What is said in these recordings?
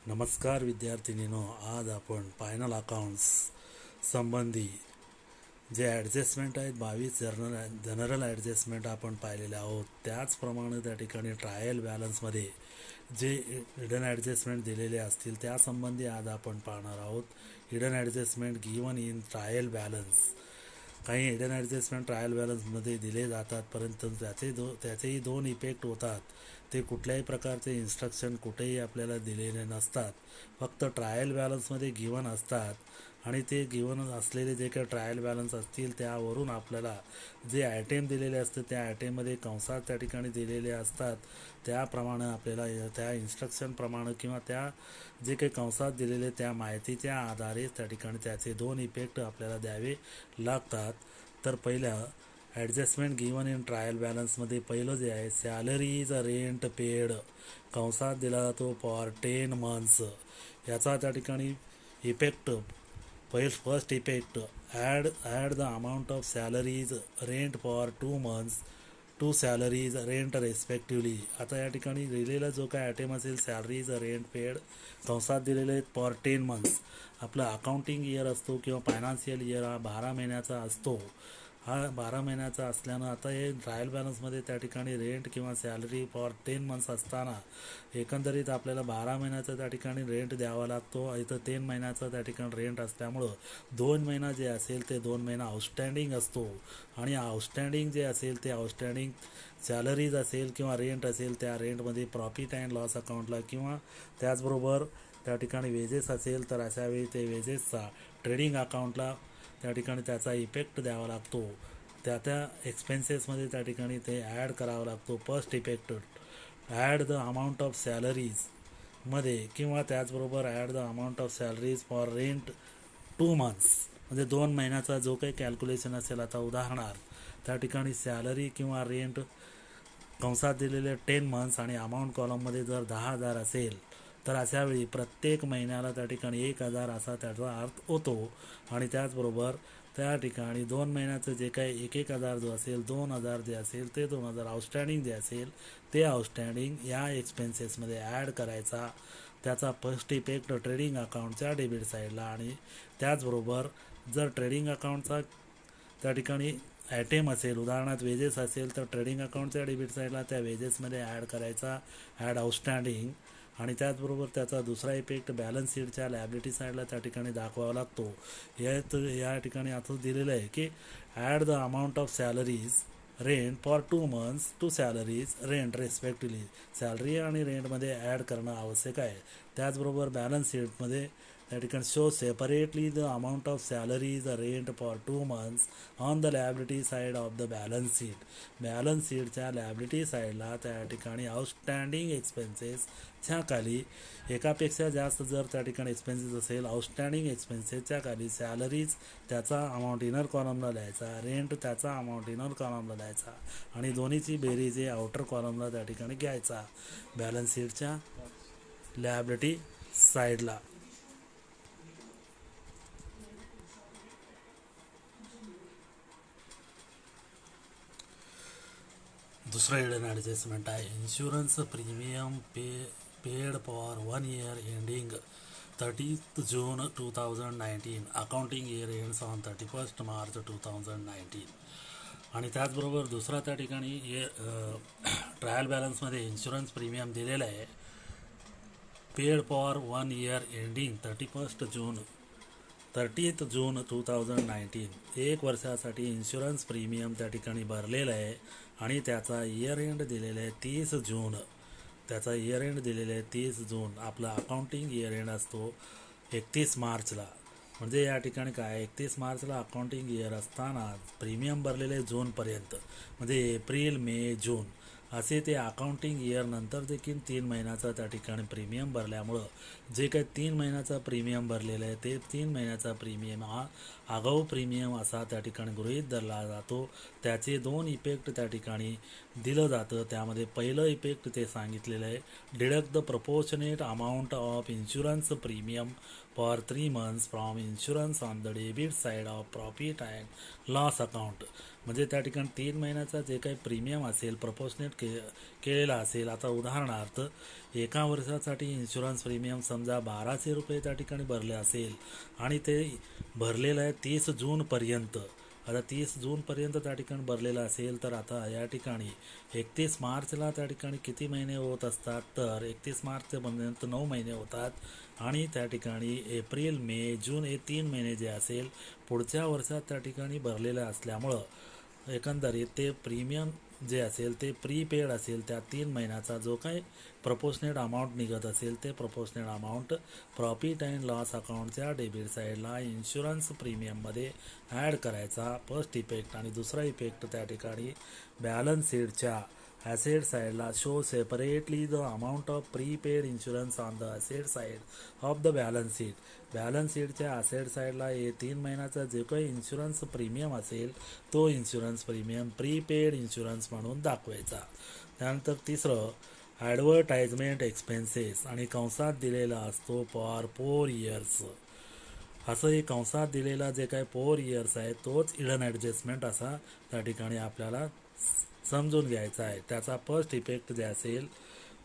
नमस्कार विद्यार्थिनींनो, आज आपण फायनल अकाउंट्स संबंधी जे ॲडजस्टमेंट आहेत 22 जनरल ॲडजस्टमेंट आपण पाहिलेले आहोत. त्याचप्रमाणे त्या ठिकाणी ट्रायल बॅलन्समध्ये जे हिडन ॲडजस्टमेंट दिलेले असतील त्यासंबंधी आज आपण पाहणार आहोत. Hidden adjustment given in trial balance. काही हिडन ॲडजस्टमेंट ट्रायल बॅलन्समध्ये दिले जातात, परंतु त्याचेही दोन इफेक्ट होतात. ते कुठल्याही प्रकारचे इन्स्ट्रक्शन कुठेही आपल्याला दिलेले नसतात, फक्त ट्रायल बॅलन्समध्ये गिवन असतात. आणि ते गिवन असलेले जे काही ट्रायल बॅलन्स असतील त्यावरून आपल्याला जे आयटेम दिलेले असते त्या आयटेममध्ये कंसात त्या ठिकाणी दिलेले असतात. त्याप्रमाणे आपल्याला त्या इन्स्ट्रक्शनप्रमाणे किंवा त्या जे काही कंसात दिलेले त्या माहितीच्या आधारे त्या ठिकाणी त्याचे दोन इफेक्ट आपल्याला द्यावे लागतात. तर पहिलं ॲडजस्टमेंट गिवन इन ट्रायल बॅलन्समध्ये पहिलं जे आहे, सॅलरीज रेंट पेड कंसात दिला जातो फॉर 10 मंथ्स. याचा त्या ठिकाणी effect first effect add the amount of salaries rent for 2 months to salaries rent respectively. आता या ठिकाणी दिलेला जो काय आयटम असेल सॅलरीज रेंट पेड कंसात दिलेले फॉर 10 मंथ्स. आपला अकाउंटिंग इयर असतो किंवा फायनान्शियल इयर हा 12 महिन्याचा असतो. हा 12 महिन्याचा असल्यानं आता हे ट्रायल बॅलन्समध्ये त्या ठिकाणी रेंट किंवा सॅलरी फॉर 10 मंथ्स असताना एकंदरीत आपल्याला 12 महिन्याचा त्या ठिकाणी रेंट द्यावा लागतो. इथं 10 महिन्याचा त्या ठिकाणी रेंट असल्यामुळं 2 महिना जे असेल ते 2 महिना आउटस्टँडिंग असतो. आणि आउटस्टँडिंग जे असेल ते आउटस्टँडिंग सॅलरीज असेल किंवा रेंट असेल त्या रेंटमध्ये प्रॉफिट अँड लॉस अकाउंटला किंवा त्याचबरोबर त्या ठिकाणी वेजेस असेल तर अशावेळी ते वेजेसचा ट्रेडिंग अकाउंटला त्या ठिकाणी त्याचा इफेक्ट द्यावा लागतो. त्या एक्सपेन्सेसमध्ये त्या ठिकाणी ते ॲड करावा लागतो. First effect add the amount of सॅलरीजमध्ये किंवा त्याचबरोबर add the amount of salaries for rent 2 months म्हणजे 2 महिन्याचा जो काही कॅल्क्युलेशन असेल. आता उदाहरणार्थ त्या ठिकाणी सॅलरी किंवा रेंट कंसात दिलेले 10 मंथ्स आणि अमाऊंट कॉलममध्ये जर 10,000 असेल तर अशावेळी प्रत्येक महिन्याला त्या ठिकाणी 1,000 असा त्याचा अर्थ होतो. आणि त्याचबरोबर त्या ठिकाणी 2 महिन्याचं जे काही 1,000 जो असेल 2,000 जे असेल ते 2,000 आउटस्टँडिंग जे असेल ते आउटस्टँडिंग या एक्सपेन्सेसमध्ये ॲड करायचा. त्याचा फर्स्ट इफेक्ट ट्रेडिंग अकाउंटच्या डेबिट साईडला. आणि त्याचबरोबर जर ट्रेडिंग अकाउंटचा त्या ठिकाणी आयटेम असेल उदाहरणार्थ वेजेस असेल तर ट्रेडिंग अकाउंटच्या डेबिट साईडला त्या वेजेसमध्ये ॲड करायचा ॲड आउटस्टँडिंग. आणि त्याचबरोबर त्याचा दुसरा इफेक्ट बॅलन्स शीटच्या लॅबिलिटी साईडला त्या ठिकाणी दाखवावा लागतो. या ठिकाणी असं दिलेलं आहे की add the amount of salaries rent for 2 months to salaries rent respectively. Salary आणि रेंटमध्ये ॲड करणं आवश्यक आहे. त्याचबरोबर बॅलन्स शीटमध्ये त्या ठिकाणी show separately the amount of salaries rent for 2 months on the liability side of the balance sheet. Balance शीटच्या लॅबिलिटी साईडला त्या ठिकाणी आउटस्टँडिंग एक्सपेन्सेसच्या खाली एकापेक्षा जास्त जर त्या ठिकाणी एक्सपेन्सेस असेल आउटस्टँडिंग एक्सपेन्सेसच्या खाली सॅलरीज त्याचा अमाऊंट इनर कॉलमला लिहायचा, रेंट त्याचा अमाऊंट इनर कॉलमला लिहायचा आणि दोन्हीची बेरीज हे आउटर कॉलमला त्या ठिकाणी घ्यायचा बॅलन्स शीटच्या लॅबिलिटी साईडला. दुसरा हिडन ॲडजस्टमेंट आहे insurance premium paid for 1 year ending 30th June 2019. Accounting year ends on 31st March 2019. आणि त्याचबरोबर दुसरा त्या ठिकाणी ट्रायल बॅलन्समध्ये इन्शुरन्स प्रीमियम दिलेला आहे paid for 1 year ending 30th June 2019. 1 वर्षासाठी इन्शुरन्स प्रीमियम त्या ठिकाणी भरलेलं आहे आणि त्याचा इयर एंड दिलेला आहे 30 जून. त्याचा इयर एंड दिलेला आहे 30 जून. आपला अकाउंटिंग इयर एंड असतो 31 मार्चला. म्हणजे या ठिकाणी काय 31 मार्चला अकाउंटिंग इयर असताना प्रीमियम भरलेले जूनपर्यंत म्हणजे एप्रिल मे जून असे ते अकाउंटिंग इयर नंतर देखील 3 महिन्याचा त्या ठिकाणी प्रीमियम भरल्यामुळं जे काही 3 महिन्याचा प्रीमियम भरलेलं आहे ते 3 महिन्याचा प्रीमियम हा आगाऊ प्रीमियम असा त्या ठिकाणी गृहीत धरला जातो. त्याचे दोन इफेक्ट त्या ठिकाणी दिलं जातं. त्यामध्ये पहिलं इफेक्ट ते सांगितलेलं आहे deduct the proportionate amount of insurance premium for 3 months from insurance on the debit side of profit and loss account. म्हणजे त्या ठिकाणी 3 महिन्याचा जे काही प्रीमियम असेल प्रपोर्शनेट केलेला असेल. आता उदाहरणार्थ एका वर्षासाठी इन्शुरन्स प्रीमियम समजा 1200 रुपये त्या ठिकाणी भरले असेल आणि ते भरलेलं आहे 30 जूनपर्यंत. आता 30 जूनपर्यंत त्या ठिकाणी भरलेलं असेल तर आता या ठिकाणी 31 मार्चला त्या ठिकाणी किती महिने होत असतात तर 31 मार्चपर्यंत 9 महिने होतात आणि त्या ठिकाणी एप्रिल मे जून हे 3 महिने जे असेल पुढच्या वर्षात त्या ठिकाणी भरलेलं असल्यामुळं एकंदरीत ते प्रीमियम जे असेल ते प्रीपेड असेल. त्या 3 महिन्याचा जो काही प्रपोर्शनेट अमाऊंट निघत असेल ते proportionate amount profit and loss अकाउंटच्या डेबिट साईडला इन्शुरन्स प्रीमियममध्ये ॲड करायचा फर्स्ट इफेक्ट. आणि दुसरा इफेक्ट त्या ठिकाणी बॅलन्स शीटच्या ॲसेट साईडला show separately the amount of prepaid insurance on the asset side of the balance sheet. Balance शीटच्या ॲसेट साईडला हे 3 महिन्याचा जे काही इन्शुरन्स प्रीमियम असेल तो इन्शुरन्स प्रीमियम प्रीपेड इन्शुरन्स म्हणून दाखवायचा. त्यानंतर तिसरं ॲडव्हर्टाइजमेंट एक्सपेन्सेस आणि कंसात दिलेला असतो फॉर 4 इयर्स. असं हे कंसात दिलेला जे काही 4 इयर्स आहे तोच हिडन ॲडजस्टमेंट असा त्या ठिकाणी आपल्याला समजून घ्यायचा आहे. त्याचा फर्स्ट इफेक्ट जे असेल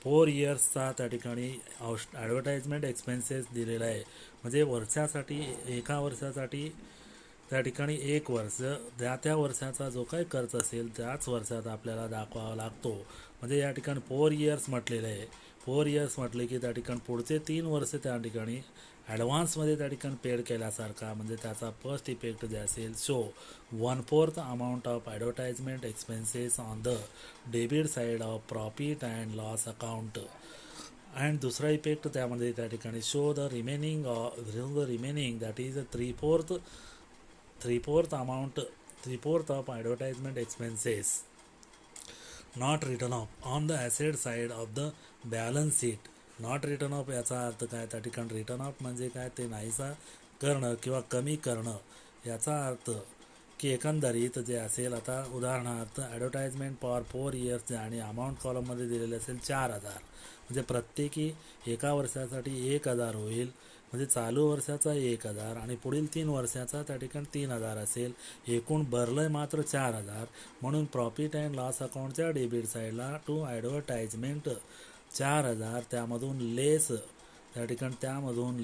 4 इयर्सचा त्या ठिकाणी ॲडव्हर्टाइजमेंट एक्सपेन्सेस दिलेला आहे. म्हणजे वर्षासाठी एका वर्षासाठी त्या ठिकाणी 1 वर्ष त्या वर्षाचा जो काही खर्च असेल त्याच वर्षात आपल्याला दाखवावा लागतो. म्हणजे या ठिकाणी 4 इयर्स म्हटलेलं आहे. 4 इयर्स म्हटले की त्या ठिकाणी पुढचे 3 वर्ष त्या ठिकाणी ॲडव्हान्समध्ये त्या ठिकाणी पेड केल्यासारखा. म्हणजे त्याचा फर्स्ट इफेक्ट जे असेल show 1/4 amount of advertisement expenses on the debit side of profit and loss account. And दुसरा इफेक्ट त्यामध्ये त्या ठिकाणी show the remaining that is 3/4 amount 3/4 of advertisement expenses not written off on the asset side of the balance sheet. Not return of याचा अर्थ काय त्या ठिकाणी return of म्हणजे काय ते नाहीसा करणं किंवा कमी करणं. याचा अर्थ की एकंदरीत जे असेल आता उदाहरणार्थ ॲडव्हर्टाइजमेंट फॉर 4 इयर्स आणि अमाऊंट कॉलममध्ये दिलेले असेल 4,000. म्हणजे प्रत्येकी एका वर्षासाठी 1,000 होईल. म्हणजे चालू वर्षाचा 1,000 आणि पुढील 3 वर्षाचा त्या ठिकाणी 3,000 असेल. एकूण भरलंय मात्र 4,000. म्हणून प्रॉफिट अँड लॉस अकाउंटच्या डेबिट साईडला टू ॲडव्हर्टाइजमेंट 4,000 त्यामधून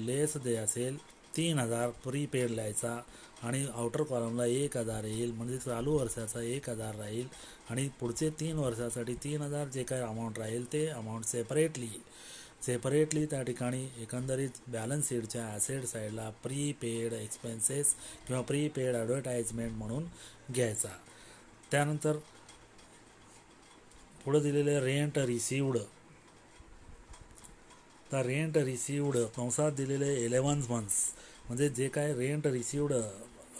लेस जे असेल 3,000 प्रीपेड लिहायचा आणि आउटर कॉलमला 1,000 येईल. म्हणजे चालू वर्षाचा 1,000 राहील आणि पुढचे 3 वर्षासाठी 3,000 जे काही अमाऊंट राहील ते अमाऊंट सेपरेटली त्या ठिकाणी एकंदरीत बॅलन्स शीटच्या ॲसेट साईडला प्रीपेड एक्सपेन्सेस किंवा प्रीपेड ॲडव्हर्टाइजमेंट म्हणून घ्यायचा. त्यानंतर पुढे दिलेले रेंट रिसिव्ड. तर रेंट रिसिव्ड कंसात दिलेले 11 मंथ्स म्हणजे जे काय रेंट रिसिव्ड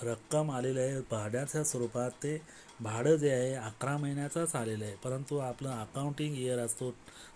रक्कम आलेली आहे भाड्याच्या स्वरूपात ते भाडं जे आहे 11 महिन्याचाच आलेलं आहे. परंतु आपलं अकाउंटिंग इयर असतो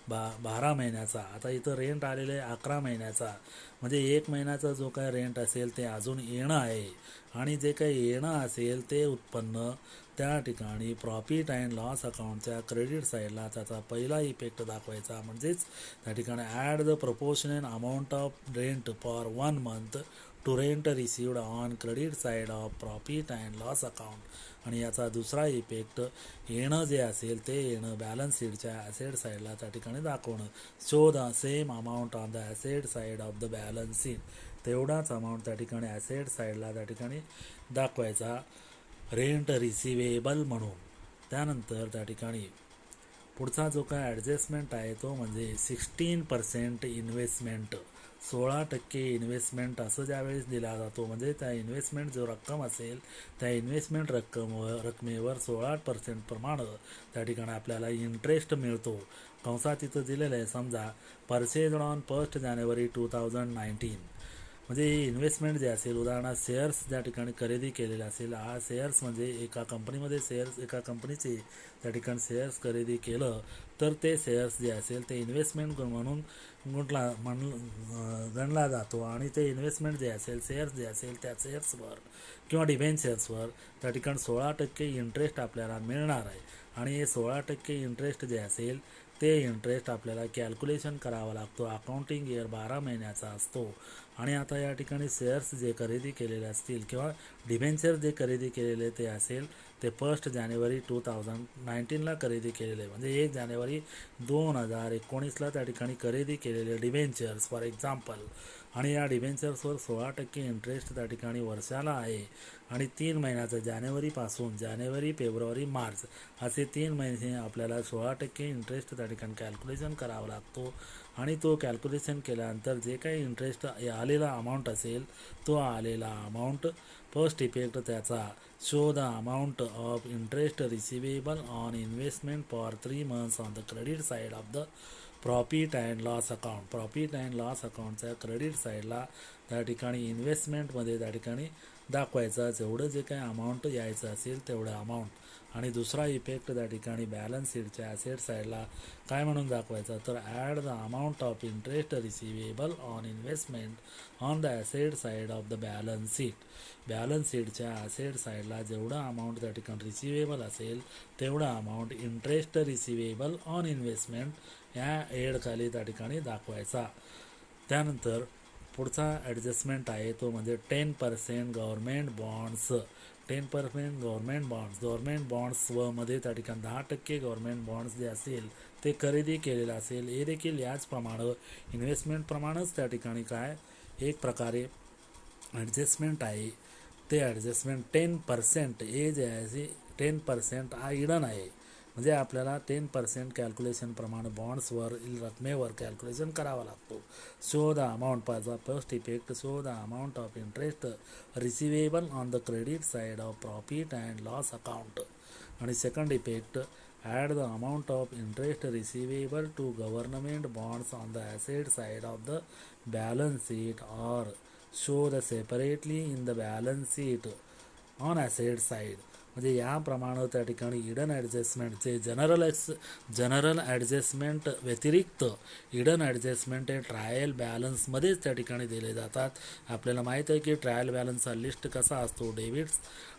12 महिन्याचा. आता इथं रेंट आलेलं आहे 11 महिन्याचा. म्हणजे 1 महिन्याचा जो काय रेंट असेल ते अजून येणं आहे आणि जे काही येणं असेल ते उत्पन्न त्या ठिकाणी प्रॉफिट अँड लॉस अकाउंटच्या क्रेडिट साईडला त्याचा पहिला इफेक्ट दाखवायचा. म्हणजेच त्या ठिकाणी add the proportional amount of rent for 1 month to rent received on credit side of profit and loss account. आणि याचा दुसरा इफेक्ट येणं जे असेल ते येणं बॅलन्स शीटच्या ॲसेट साईडला त्या ठिकाणी दाखवणं. Show the same amount on the asset side of the balance sheet. तेवढाच अमाऊंट त्या ठिकाणी ॲसेट साईडला त्या ठिकाणी दाखवायचा रेंट रिसिवेबल म्हणून. त्यानंतर त्या ठिकाणी पुढचा जो काय ॲडजस्टमेंट आहे तो म्हणजे 16% इन्व्हेस्टमेंट. 16% इन्व्हेस्टमेंट असं ज्यावेळेस दिला जातो म्हणजे त्या इन्व्हेस्टमेंट जो रक्कम असेल त्या इन्व्हेस्टमेंट रकमेवर 16% प्रमाणे त्या ठिकाणी आपल्याला इंटरेस्ट मिळतो. कंसात तिथं दिलेलं आहे समजा परचेज ऑन 1 जानेवारी 2019. म्हणजे इन्व्हेस्टमेंट जे असेल उदाहरणार्थ शेअर्स ज्या ठिकाणी खरेदी केलेले असेल हा शेअर्स म्हणजे एका कंपनीचे त्या ठिकाणी शेअर्स खरेदी केलं तर ते शेअर्स जे असेल ते इन्व्हेस्टमेंट म्हणून गणला जातो आणि ते इन्व्हेस्टमेंट जे असेल शेअर्स जे असेल त्या शेअर्सवर किंवा डिबेंचर्सवर त्या ठिकाणी 16% इंटरेस्ट आपल्याला मिळणार आहे. आणि हे 16% इंटरेस्ट जे असेल ते इंटरेस्ट आपल्याला कॅल्क्युलेशन करावा लागतो. अकाउंटिंग इयर 12 महिन्याचा असतो. आणि आता या ठिकाणी शेअर्स जे खरेदी केलेले असतील किंवा डिबेंचर जे खरेदी केलेले ते असेल ते 1 जानेवारी 2019ला खरेदी केलेले, म्हणजे 1 जानेवारी 2019ला त्या ठिकाणी खरेदी केलेले डिबेंचर्स फॉर एक्झाम्पल. आणि या डिबेंचर्सवर 16% इंटरेस्ट त्या ठिकाणी वर्षाला आहे. आणि 3 महिन्याचं जानेवारीपासून जानेवारी, फेब्रुवारी, मार्च असे 3 महिने आपल्याला 16% इंटरेस्ट त्या ठिकाणी कॅल्क्युलेशन करावा लागतो. आणि तो कॅल्क्युलेशन केल्यानंतर जे काही इंटरेस्ट आलेला अमाऊंट असेल, तो आलेला अमाऊंट फर्स्ट इफेक्ट त्याचा show the amount of interest receivable on investment for 3 months on the credit side of the profit and loss account. Profit and loss अकाउंटच्या क्रेडिट साईडला त्या ठिकाणी इन्व्हेस्टमेंटमध्ये त्या ठिकाणी दाखवायचा जेवढं जे काही अमाऊंट यायचं असेल तेवढं अमाऊंट. आणि दुसरा इफेक्ट त्या ठिकाणी बॅलन्स शीटच्या ॲसेट साईडला काय म्हणून दाखवायचा, तर add the amount of interest receivable on investment on the asset side of the balance sheet. Balance शीटच्या ॲसेट साईडला जेवढं अमाऊंट त्या ठिकाणी रिसिवेबल असेल तेवढं amount interest receivable on investment या एडखाली त्या ठिकाणी दाखवायचा. त्यानंतर पुढचा ॲडजस्टमेंट आहे तो म्हणजे 10% गव्हर्मेंट बॉन्ड्स. 10% गव्हर्मेंट बॉन्ड्स व मध्ये त्या ठिकाणी 10% गव्हर्मेंट बॉन्ड्स जे असेल ते खरेदी केलेलं असेल, हे देखील याचप्रमाणे इन्व्हेस्टमेंटप्रमाणेच त्या ठिकाणी काय एक प्रकारे ॲडजस्टमेंट आहे. ते ॲडजस्टमेंट 10% हे जे आहे 10% हा इडन आहे, म्हणजे आपल्याला 10% कॅल्क्युलेशनप्रमाणे बॉन्ड्सवर रकमेवर कॅल्क्युलेशन करावा लागतो. शो द अमाऊंट पाचा first effect show the amount of interest receivable on the credit side of profit and loss account. आणि second effect add the amount of interest receivable to government bonds on the asset side of the balance sheet or show the separately in the balance sheet on asset side. म्हणजे याप्रमाणे त्या ठिकाणी hidden ॲडजस्टमेंटचे general adjustment व्यतिरिक्त hidden adjustment हे trial बॅलन्समध्येच त्या ठिकाणी दिले जातात. आपल्याला माहीत आहे की ट्रायल बॅलन्सचा लिस्ट कसा असतो,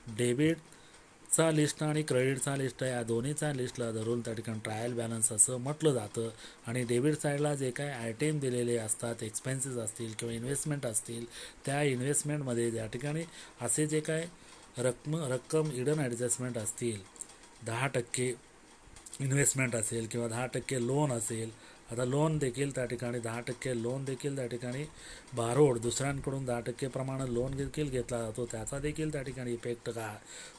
डेबिटचा लिस्ट आणि क्रेडिटचा लिस्ट या दोन्हीचा लिस्टला धरून त्या ठिकाणी ट्रायल बॅलन्स असं म्हटलं जातं. आणि डेबिट साईडला जे काही आयटेम दिलेले असतात, एक्सपेन्सेस असतील किंवा इन्व्हेस्टमेंट असतील, त्या इन्व्हेस्टमेंटमध्ये त्या ठिकाणी असे जे काय रक्कम इडन ॲडजस्टमेंट असतील, 10% इन्व्हेस्टमेंट असेल किंवा 10% लोन असेल. आता लोन देखील त्या ठिकाणी 10% लोन देखील त्या ठिकाणी बारोड दुसऱ्यांकडून 10% प्रमाणे लोन देखील घेतला जातो, त्याचा देखील त्या ठिकाणी इफेक्ट का.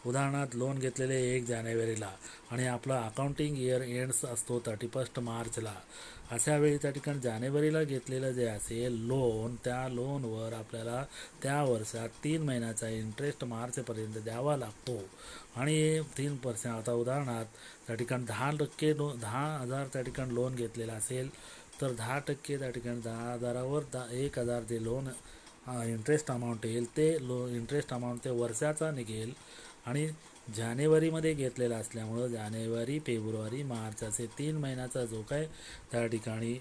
उदाहरणार्थ लोन घेतलेले 1 जानेवारीला आणि आपला अकाउंटिंग इयर एंड्स असतो 31 मार्चला. अशा वेळी त्या ठिकाणी जानेवारीला घेतलेलं जे असेल लोन, त्या लोनवर आपल्याला त्या वर्षात 3 महिन्याचा इंटरेस्ट मार्चपर्यंत द्यावा लागतो. आणि 3% आता उदाहरणार्थ त्या ठिकाणी 10,000 त्या ठिकाणी लोन घेतलेलं असेल तर 10% त्या ठिकाणी 10,000वर 1,000 ते लोन इंटरेस्ट अमाऊंट येईल, ते इंटरेस्ट अमाऊंट ते वर्षाचा निघेल. आणि जानेवारीमध्ये घेतलेला असल्यामुळं जानेवारी, फेब्रुवारी, मार्च असे 3 महिन्याचा जो काय त्या ठिकाणी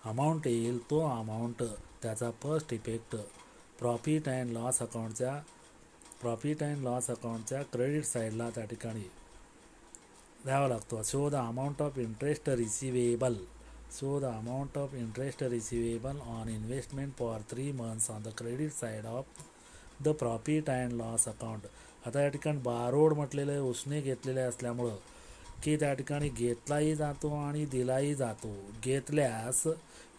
अमाऊंट येईल, तो अमाऊंट त्याचा first effect profit and loss अकाउंटच्या क्रेडिट साईडला त्या ठिकाणी द्यावा लागतो. Show the amount of interest receivable on investment for 3 months on the credit side of the profit and loss account. आता या ठिकाणी बारोड म्हटलेलं आहे, उसने घेतलेले असल्यामुळं की त्या ठिकाणी घेतलाही जातो आणि दिलाही जातो.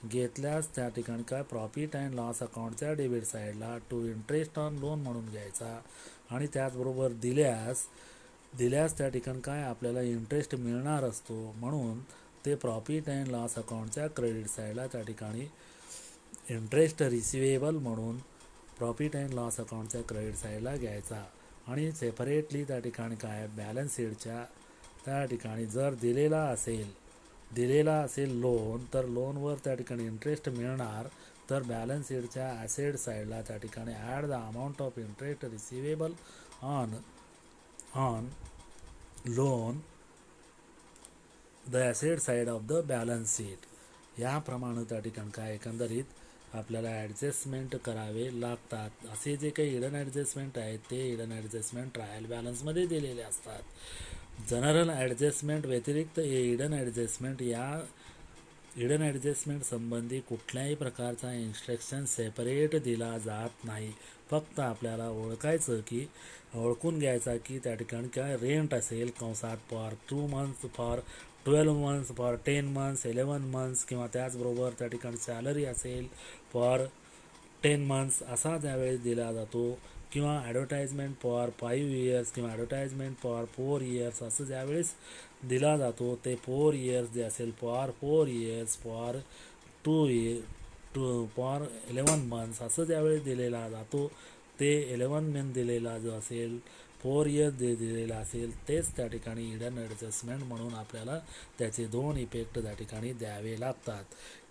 घेतल्यास त्या ठिकाणी काय प्रॉफिट अँड लॉस अकाउंटच्या डेबिट साईडला टू इंटरेस्ट ऑन लोन म्हणून घ्यायचा. आणि त्याचबरोबर दिल्यास त्या ठिकाणी काय आपल्याला इंटरेस्ट मिळणार असतो, म्हणून ते प्रॉफिट अँड लॉस अकाउंटच्या क्रेडिट साईडला त्या ठिकाणी इंटरेस्ट रिसिवेबल म्हणून प्रॉफिट अँड लॉस अकाउंटच्या क्रेडिट साईडला घ्यायचा. आणि सेपरेटली त्या ठिकाणी काय बॅलन्स शीटच्या त्या ठिकाणी जर दिलेला असेल लोन, तर लोनवर त्या ठिकाणी इंटरेस्ट मिळणार, तर बॅलन्स शीटच्या ॲसेट साईडला त्या ठिकाणी add the amount of interest receivable on loan the asset side of the balance sheet. याप्रमाणे त्या ठिकाणी काय एकंदरीत आपल्याला ॲडजस्टमेंट करावे लागतात. असे जे काही इडन ॲडजस्टमेंट आहेत ते इडन ॲडजस्टमेंट ट्रायल बॅलन्समध्ये दिलेले असतात. जनरल ॲडजस्टमेंट व्यतिरिक्त हे इडन ॲडजस्टमेंट हिडन ॲडजस्टमेंट संबंधी कुठल्याही प्रकारचा इन्स्ट्रक्शन सेपरेट दिला जात नाही. फक्त आपल्याला ओळखायचं की ओळखून घ्यायचा की त्या ठिकाणी काय रेंट असेल कंसात for 2 months, for 12 months, for 10 months, 11 months, किंवा त्याचबरोबर त्या ठिकाणी सॅलरी असेल फॉर 10 मंथ्स असा त्यावेळेस दिला जातो, किंवा ॲडव्हर्टाइजमेंट फॉर 5 इयर्स किंवा ॲडव्हर्टाइजमेंट फॉर 4 इयर्स असं ज्यावेळेस दिला जातो ते 4 इयर्स जे असेल फॉर 4 इयर्स, फॉर 2 11 मंथ्स असं ज्यावेळेस दिलेला जातो ते 11 मंथ दिलेला जो असेल 4 इयर्स दिलेला असेल तेच त्या ठिकाणी हिडन ॲडजस्टमेंट म्हणून आपल्याला त्याचे 2 इफेक्ट त्या ठिकाणी द्यावे लागतात.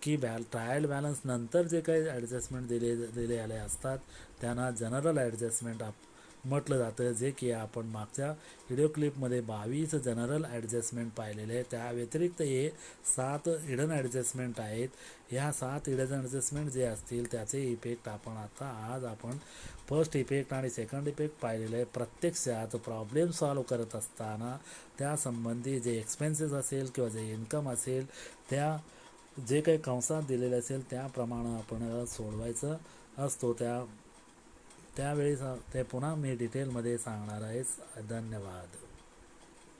की ट्रायल बॅलन्स नंतर जे काही ॲडजस्टमेंट दिलेले असतात त्यांना जनरल ॲडजस्टमेंट म्हटलं जातं, जे की आपण मागच्या व्हिडिओ क्लिपमध्ये 22 जनरल ॲडजस्टमेंट पाहिलेले आहे. त्या व्यतिरिक्त हे 7 हिडन ॲडजस्टमेंट आहेत. ह्या 7 हिडन ॲडजस्टमेंट जे असतील त्याचे इफेक्ट आज आपण फर्स्ट इफेक्ट आणि सेकंड इफेक्ट पाहिलेले आहे. प्रत्यक्षात प्रॉब्लेम सॉल्व करत असताना त्यासंबंधी जे एक्सपेन्सेस असेल किंवा जे इन्कम असेल त्या जे काही कंसात दिलेले असेल त्याप्रमाणे आपण सोडवायचं असतो. त्यावेळेस ते पुन्हा मी डिटेलमध्ये सांगणार आहे. धन्यवाद.